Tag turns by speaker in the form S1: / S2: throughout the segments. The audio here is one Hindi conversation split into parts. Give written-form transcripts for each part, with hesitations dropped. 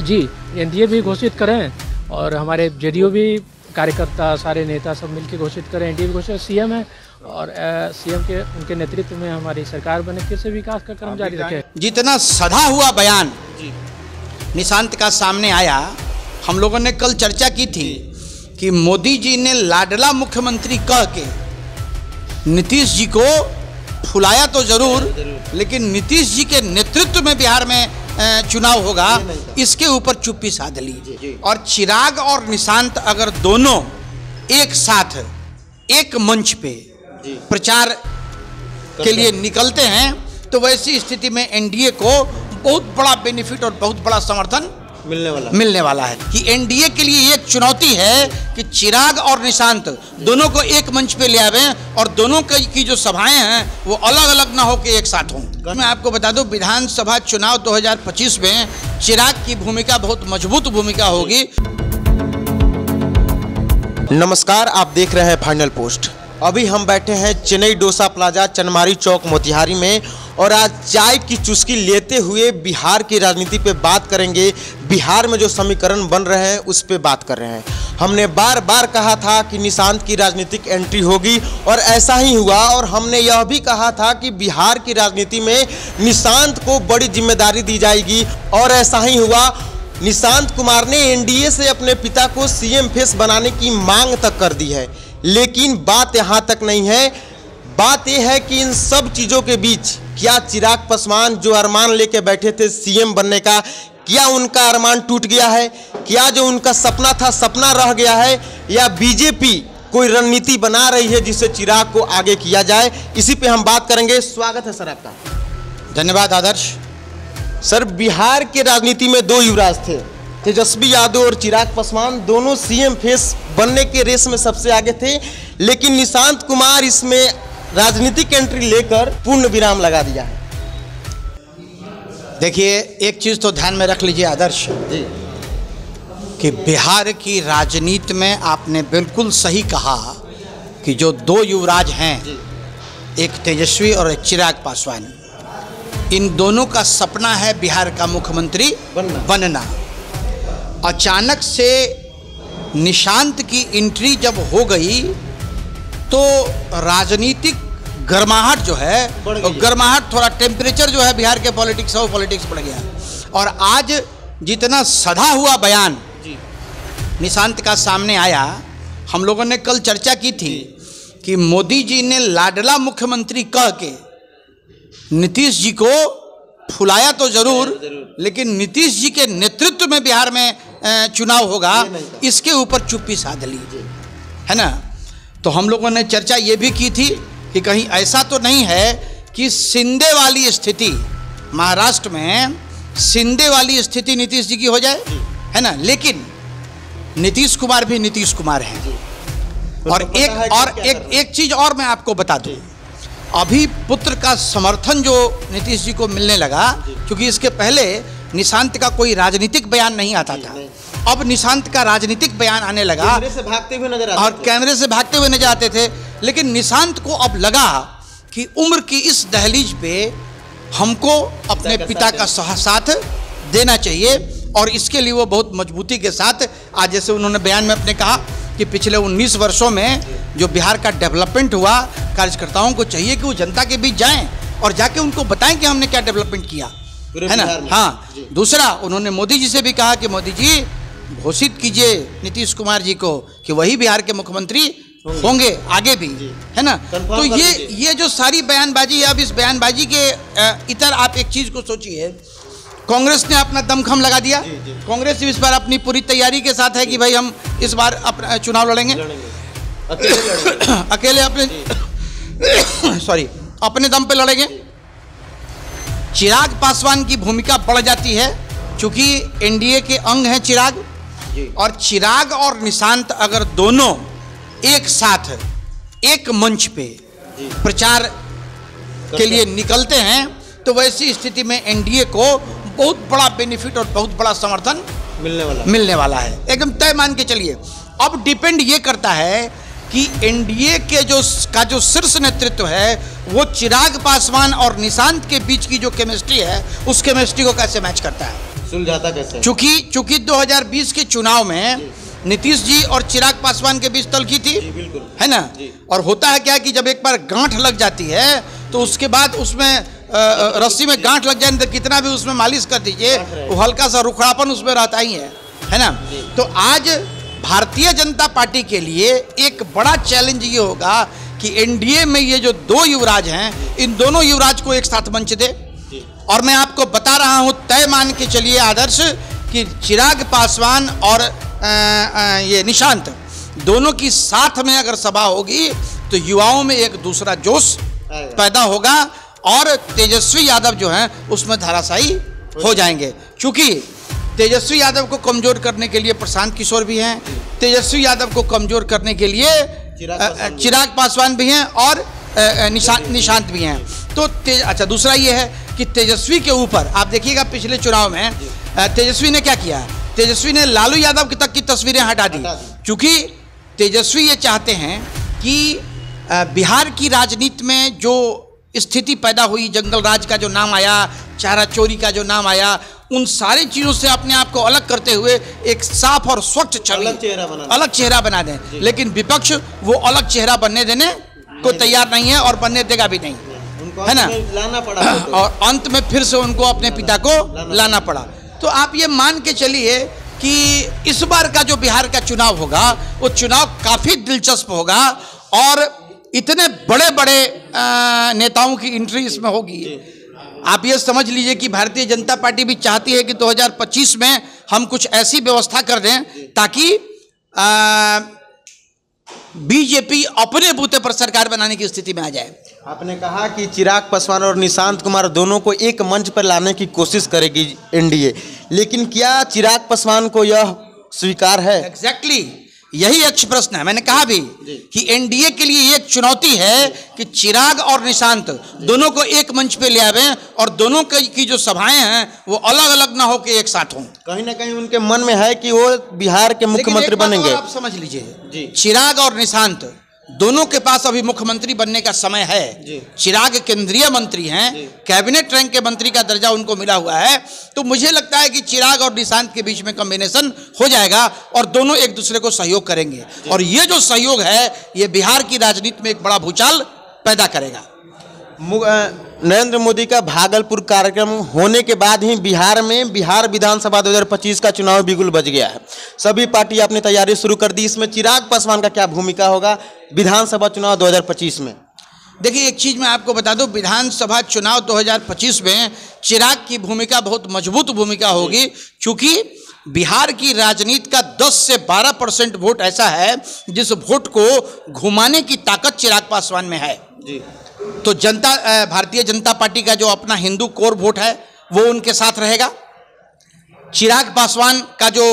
S1: जी, एनडीए भी घोषित करें और हमारे जेडीयू भी कार्यकर्ता सारे नेता सब मिलकर घोषित करें। एनडीए भी घोषित, सीएम है और सीएम के उनके नेतृत्व में हमारी सरकार बने, फिर से विकास का क्रम जारी रखे।
S2: जितना सधा हुआ बयान निशांत का सामने आया, हम लोगों ने कल चर्चा की थी कि मोदी जी ने लाडला मुख्यमंत्री कह के नीतीश जी को फुलाया तो जरूर, लेकिन नीतीश जी के नेतृत्व में बिहार में चुनाव होगा, इसके ऊपर चुप्पी साध ली। और चिराग और निशांत अगर दोनों एक साथ एक मंच पे प्रचार के लिए निकलते हैं तो वैसी स्थिति में एनडीए को बहुत बड़ा बेनिफिट और बहुत बड़ा समर्थन मिलने वाला है। कि एनडीए के लिए एक चुनौती है कि चिराग और निशांत दोनों को एक मंच पे ले आवे और दोनों की जो सभाएं हैं वो अलग अलग ना हो के एक साथ हों। मैं आपको बता दूं, विधानसभा चुनाव 2025 में चिराग की भूमिका बहुत मजबूत भूमिका होगी।
S3: नमस्कार, आप देख रहे हैं फाइनल पोस्ट। अभी हम बैठे हैं चेन्नई डोसा प्लाजा चनमारी चौक मोतिहारी में और आज चाय की चुस्की लेते हुए बिहार की राजनीति पे बात करेंगे। बिहार में जो समीकरण बन रहे हैं उस पे बात कर रहे हैं। हमने बार बार कहा था कि निशांत की राजनीतिक एंट्री होगी और ऐसा ही हुआ, और हमने यह भी कहा था कि बिहार की राजनीति में निशांत को बड़ी जिम्मेदारी दी जाएगी और ऐसा ही हुआ। निशांत कुमार ने एनडीए से अपने पिता को सीएम फेस बनाने की मांग तक कर दी है, लेकिन बात यहाँ तक नहीं है। बात यह है कि इन सब चीज़ों के बीच क्या चिराग पासवान जो अरमान लेके बैठे थे सीएम बनने का, क्या उनका अरमान टूट गया है? क्या जो उनका सपना था सपना रह गया है, या बीजेपी कोई रणनीति बना रही है जिससे चिराग को आगे किया जाए? इसी पे हम बात करेंगे। स्वागत है सर आपका।
S2: धन्यवाद आदर्श।
S3: सर, बिहार के राजनीति में दो युवराज थे, तेजस्वी यादव और चिराग पासवान, दोनों सीएम फेस बनने के रेस में सबसे आगे थे, लेकिन निशांत कुमार इसमें राजनीतिक एंट्री लेकर पूर्ण विराम लगा दिया है।
S2: देखिए, एक चीज़ तो ध्यान में रख लीजिए आदर्श जी, कि बिहार की राजनीति में आपने बिल्कुल सही कहा कि जो दो युवराज हैं, एक तेजस्वी और एक चिराग पासवान, इन दोनों का सपना है बिहार का मुख्यमंत्री बनना। अचानक से निशांत की एंट्री जब हो गई तो राजनीतिक गर्माहट जो है, गर्माहट थोड़ा टेम्परेचर जो है बिहार के पॉलिटिक्स है वो पॉलिटिक्स बढ़ गया। और आज जितना सधा हुआ बयान निशांत का सामने आया, हम लोगों ने कल चर्चा की थी कि मोदी जी ने लाडला मुख्यमंत्री कह के नीतीश जी को फुलाया तो जरूर, लेकिन नीतीश जी के नेतृत्व में बिहार में चुनाव होगा, इसके ऊपर चुप्पी साध ली, है ना। तो हम लोगों ने चर्चा ये भी की थी कि कहीं ऐसा तो नहीं है कि शिंदे वाली स्थिति, महाराष्ट्र में शिंदे वाली स्थिति नीतीश जी की हो जाए, है ना। लेकिन नीतीश कुमार भी नीतीश कुमार हैं। और एक चीज और मैं आपको बता दूं, अभी पुत्र का समर्थन जो नीतीश जी को मिलने लगा, क्योंकि इसके पहले निशांत का कोई राजनीतिक बयान नहीं आता था, अब निशांत का राजनीतिक बयान आने लगा,
S3: कैमरे से भागते हुए नजर आते
S2: और कैमरे से भागते हुए नजर आते थे। लेकिन निशांत को अब लगा कि उम्र की इस दहलीज पे हमको अपने पिता का साथ देना चाहिए, और इसके लिए वो बहुत मजबूती के साथ, आज जैसे उन्होंने बयान में अपने कहा कि पिछले 19 वर्षों में जो बिहार का डेवलपमेंट हुआ, कार्यकर्ताओं को चाहिए कि वो जनता के बीच जाएं और जाके उनको बताएं कि हमने क्या डेवलपमेंट किया, है ना। हाँ, दूसरा उन्होंने मोदी जी से भी कहा कि मोदी जी घोषित कीजिए नीतीश कुमार जी को कि वही बिहार के मुख्यमंत्री होंगे आगे भी, है ना। तो ये जो सारी बयानबाजी है, अब इस बयानबाजी के इतर आप एक चीज को सोचिए, कांग्रेस ने अपना दमखम लगा दिया। कांग्रेस इस बार अपनी पूरी तैयारी के साथ है कि भाई हम इस बार अपना चुनाव लड़ेंगे अकेले अपने दम पे लड़ेंगे। चिराग पासवान की भूमिका बढ़ जाती है, क्योंकि एनडीए के अंग हैं चिराग, और चिराग और निशांत अगर दोनों एक साथ एक मंच पे प्रचार के लिए निकलते हैं तो वैसी स्थिति में एनडीए को बहुत बड़ा बेनिफिट और बहुत बड़ा समर्थन मिलने वाला है, एकदम तय मान के चलिए। अब डिपेंड ये करता है कि एनडीए के जो शीर्ष नेतृत्व है वो चिराग पासवान और निशांत के बीच की जो केमिस्ट्री है उस केमिस्ट्री को कैसे मैच करता है।
S3: सुलझाता कैसे?
S2: चूंकि 2020 के चुनाव में नीतीश जी और चिराग पासवान के बीच तल्खी थी, है ना? और होता है क्या कि जब एक बार गांठ लग जाती है तो उसके बाद उसमें रस्सी में गांठ लग जाए तो कितना भी उसमें मालिश कर दीजिए वो हल्का सा रुखड़ापन उसमें रहता ही है ना? तो आज भारतीय जनता पार्टी के लिए एक बड़ा चैलेंज ये होगा कि एनडीए में ये जो दो युवराज हैं, इन दोनों युवराज को एक साथ मंच दे। और मैं आपको बता रहा हूं, तय मान के चलिए आदर्श, कि चिराग पासवान और ये निशांत दोनों की साथ में अगर सभा होगी तो युवाओं में एक दूसरा जोश पैदा होगा और तेजस्वी यादव जो हैं उसमें धराशायी हो जाएंगे। क्योंकि तेजस्वी यादव को कमजोर करने के लिए प्रशांत किशोर भी हैं, तेजस्वी यादव को कमजोर करने के लिए चिराग पासवान भी हैं और निशांत भी हैं। तो अच्छा, दूसरा ये है कि तेजस्वी के ऊपर आप देखिएगा पिछले चुनाव में तेजस्वी ने क्या किया, तेजस्वी ने लालू यादव तक की तस्वीरें हटा दी। क्योंकि तेजस्वी ये चाहते हैं कि बिहार की राजनीति में जो स्थिति पैदा हुई, जंगल राज का जो नाम आया, चारा चोरी का जो नाम आया, उन सारी चीज़ों से अपने आप को अलग करते हुए एक साफ और स्वच्छ छवि, अलग चेहरा बना दें। लेकिन विपक्ष वो अलग चेहरा बनने देने को तैयार नहीं है और बनने देगा भी नहीं, है ना?
S3: लाना पड़ा
S2: और अंत में फिर से उनको अपने पिता को लाना पड़ा। तो आप ये मान के चलिए कि इस बार का जो बिहार का चुनाव होगा वो चुनाव काफ़ी दिलचस्प होगा और इतने बड़े बड़े नेताओं की एंट्री इसमें होगी। आप ये समझ लीजिए कि भारतीय जनता पार्टी भी चाहती है कि 2025 में हम कुछ ऐसी व्यवस्था कर दें ताकि बीजेपी अपने बूते पर सरकार बनाने की स्थिति में आ जाए।
S3: आपने कहा कि चिराग पासवान और निशांत कुमार दोनों को एक मंच पर लाने की कोशिश करेगी एनडीए, लेकिन क्या चिराग पासवान को यह स्वीकार है?
S2: एग्जैक्टली यही अच्छी प्रश्न है। मैंने कहा भी कि एनडीए के लिए एक चुनौती है कि चिराग और निशांत दोनों को एक मंच पे ले आवे और दोनों की जो सभाएं हैं वो अलग अलग ना हो के एक साथ हों।
S3: कहीं ना कहीं उनके मन में है कि वो बिहार के मुख्यमंत्री बनेंगे।
S2: आप समझ लीजिए, चिराग और निशांत दोनों के पास अभी मुख्यमंत्री बनने का समय है। चिराग केंद्रीय मंत्री हैं, कैबिनेट रैंक के मंत्री का दर्जा उनको मिला हुआ है। तो मुझे लगता है कि चिराग और निशांत के बीच में कॉम्बिनेशन हो जाएगा और दोनों एक दूसरे को सहयोग करेंगे और ये जो सहयोग है ये बिहार की राजनीति में एक बड़ा भूचाल पैदा करेगा।
S3: नरेंद्र मोदी का भागलपुर कार्यक्रम होने के बाद ही बिहार में बिहार विधानसभा 2025 का चुनाव बिगुल बज गया है। सभी पार्टी अपनी तैयारी शुरू कर दी। इसमें चिराग पासवान का क्या भूमिका होगा विधानसभा चुनाव 2025 में?
S2: देखिए, एक चीज़ मैं आपको बता दूं, विधानसभा चुनाव 2025 में चिराग की भूमिका बहुत मजबूत भूमिका होगी। क्योंकि बिहार की राजनीति का 10 से 12% वोट ऐसा है जिस वोट को घुमाने की ताकत चिराग पासवान में है। तो भारतीय जनता पार्टी का जो अपना हिंदू कोर वोट है वो उनके साथ रहेगा। चिराग पासवान का जो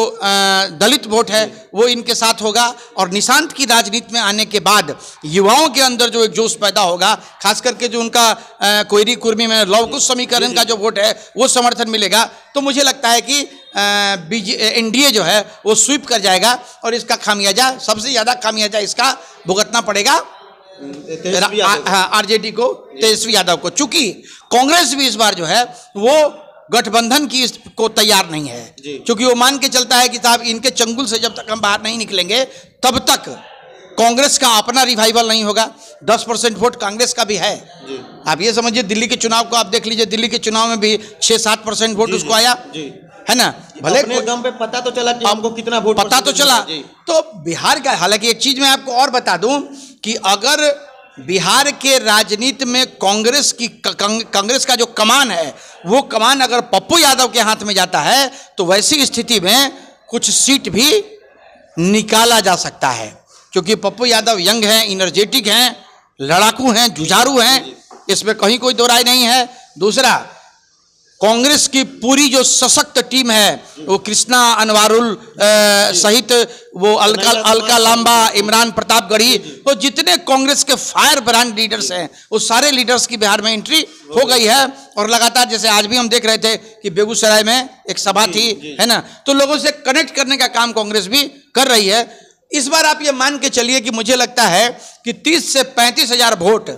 S2: दलित वोट है वो इनके साथ होगा और निशांत की राजनीति में आने के बाद युवाओं के अंदर जो एक जोश पैदा होगा, खास करके जो उनका कोयरी कुर्मी में लव कुश समीकरण का जो वोट है वो समर्थन मिलेगा। तो मुझे लगता है कि एनडीए जो है वो स्वीप कर जाएगा और इसका खामियाजा, सबसे ज़्यादा खामियाजा इसका भुगतना पड़ेगा आरजेडी को, तेजस्वी यादव को। चूंकि कांग्रेस भी इस बार जो है वो गठबंधन की को तैयार नहीं है, क्योंकि वो मान के चलता है कि साहब इनके चंगुल से जब तक हम बाहर नहीं निकलेंगे तब तक कांग्रेस का अपना रिवाइवल नहीं होगा। 10% वोट कांग्रेस का भी है। आप ये समझिए, दिल्ली के चुनाव को आप देख लीजिए, दिल्ली के चुनाव में भी 6-7% वोट उसको आया, है ना? भले
S3: दम पे पता तो चला कि हमको कितना वोट
S2: पता तो चला। तो बिहार का, हालांकि एक चीज मैं आपको और बता दूं कि अगर बिहार के राजनीति में कांग्रेस का जो कमान है वो कमान अगर पप्पू यादव के हाथ में जाता है तो वैसी स्थिति में कुछ सीट भी निकाला जा सकता है। क्योंकि पप्पू यादव यंग हैं, इनर्जेटिक हैं, लड़ाकू हैं, जुझारू हैं, इसमें कहीं कोई दो राय नहीं है। दूसरा, कांग्रेस की पूरी जो सशक्त टीम है वो कृष्णा अनवारुल सहित वो अलका लांबा, इमरान प्रतापगढ़ी, तो जितने कांग्रेस के फायर ब्रांड लीडर्स हैं वो सारे लीडर्स की बिहार में एंट्री हो गई है। और लगातार, जैसे आज भी हम देख रहे थे कि बेगूसराय में एक सभा थी, है ना? तो लोगों से कनेक्ट करने का काम कांग्रेस भी कर रही है। इस बार आप ये मान के चलिए कि मुझे लगता है कि 30 से 35 हजार वोट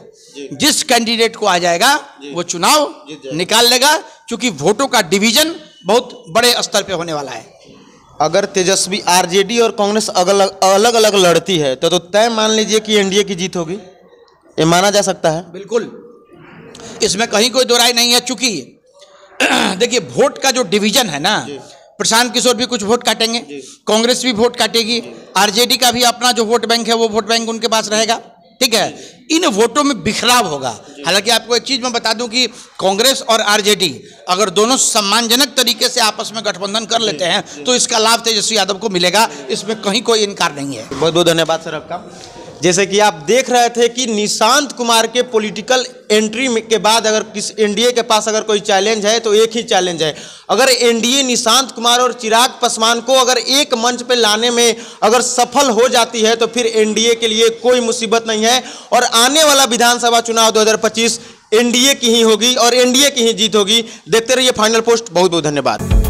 S2: जिस कैंडिडेट को आ जाएगा वो चुनाव निकाल लेगा। क्योंकि वोटों का डिवीजन बहुत बड़े स्तर पे होने वाला है।
S3: अगर तेजस्वी आरजेडी और कांग्रेस अलग अलग लड़ती है तो तय मान लीजिए कि एनडीए की जीत होगी, ये माना जा सकता है?
S2: बिल्कुल, इसमें कहीं कोई दो राय नहीं है। चूंकि देखिए वोट का जो डिवीजन है ना, प्रशांत किशोर भी कुछ वोट काटेंगे, कांग्रेस भी वोट काटेगी, आरजेडी का भी अपना जो वोट बैंक है वो वोट बैंक उनके पास रहेगा, ठीक है। इन वोटों में बिखराव होगा। हालांकि आपको एक चीज मैं बता दूं कि कांग्रेस और आरजेडी अगर दोनों सम्मानजनक तरीके से आपस में गठबंधन कर लेते हैं तो इसका लाभ तेजस्वी यादव को मिलेगा, इसमें कहीं कोई इनकार नहीं है।
S3: बहुत बहुत धन्यवाद सर आपका। जैसे कि आप देख रहे थे कि निशांत कुमार के पॉलिटिकल एंट्री के बाद अगर किस एनडीए के पास अगर कोई चैलेंज है तो एक ही चैलेंज है। अगर एनडीए निशांत कुमार और चिराग पासवान को अगर एक मंच पे लाने में अगर सफल हो जाती है तो फिर एनडीए के लिए कोई मुसीबत नहीं है और आने वाला विधानसभा चुनाव 2025 एनडीए की ही होगी और एनडीए की ही जीत होगी। देखते रहिए फाइनल पोस्ट। बहुत बहुत धन्यवाद।